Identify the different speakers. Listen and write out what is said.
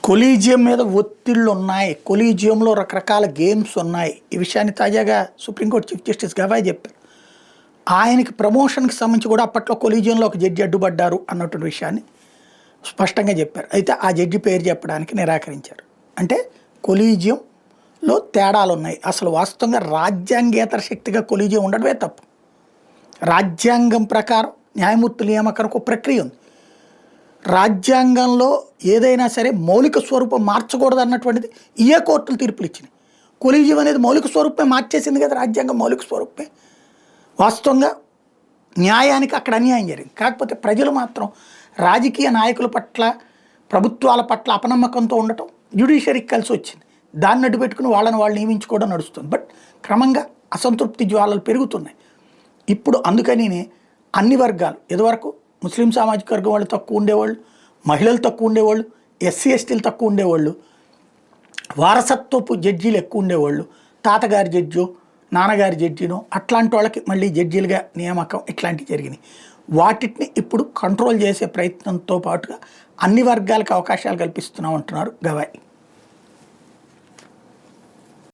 Speaker 1: Collegium మీద ఒత్తిళ్ళు ఉన్నాయి, కొలీజియంలో రకరకాల గేమ్స్ ఉన్నాయి. ఈ విషయాన్ని తాజాగా సుప్రీంకోర్టు చీఫ్ జస్టిస్ గవాయ్ చెప్పారు. ఆయనకి ప్రమోషన్కి సంబంధించి కూడా అప్పట్లో కొలీజియంలో ఒక జడ్జి అడ్డుపడ్డారు అన్నటువంటి విషయాన్ని స్పష్టంగా చెప్పారు. అయితే ఆ జడ్జి పేరు చెప్పడానికి నిరాకరించారు. అంటే కొలీజియంలో తేడాలు ఉన్నాయి. అసలు వాస్తవంగా రాజ్యాంగేతర శక్తిగా కొలీజియం ఉండడమే తప్పు. రాజ్యాంగం ప్రకారం న్యాయమూర్తుల నియామకానికి ఒక ప్రక్రియ ఉంది. రాజ్యాంగంలో ఏదైనా సరే మౌలిక స్వరూపం మార్చకూడదు అన్నటువంటిది ఏ కోర్టులు తీర్పులు ఇచ్చినాయి. కొలీజియం అనేది మౌలిక స్వరూపమే మార్చేసింది కదా, రాజ్యాంగం మౌలిక స్వరూపమే. వాస్తవంగా న్యాయానికి అక్కడ అన్యాయం జరిగింది. కాకపోతే ప్రజలు మాత్రం రాజకీయ నాయకుల పట్ల, ప్రభుత్వాల పట్ల అపనమ్మకంతో ఉండటం జ్యుడిషియరీకి కలిసి వచ్చింది. దాన్ని అడ్డు పెట్టుకుని వాళ్ళని వాళ్ళు నియమించుకోవడం నడుస్తుంది. బట్ క్రమంగా అసంతృప్తి జ్వాలలు పెరుగుతున్నాయి. ఇప్పుడు అందుకని అన్ని వర్గాలు, ఇదివరకు ముస్లిం సామాజిక వర్గం వాళ్ళు తక్కువ ఉండేవాళ్ళు, మహిళలు తక్కువ ఉండేవాళ్ళు, ఎస్సీ ఎస్టీలు తక్కువ ఉండేవాళ్ళు, వారసత్వపు జడ్జీలు ఎక్కువ ఉండేవాళ్ళు, తాతగారి జడ్జో నాన్నగారి జడ్జినో అట్లాంటి వాళ్ళకి మళ్ళీ జడ్జీలుగా నియామకం ఇట్లాంటివి జరిగినాయి. వాటిని ఇప్పుడు కంట్రోల్ చేసే ప్రయత్నంతో పాటుగా అన్ని వర్గాలకు అవకాశాలు కల్పిస్తున్నాం అంటున్నారు గవాయ్.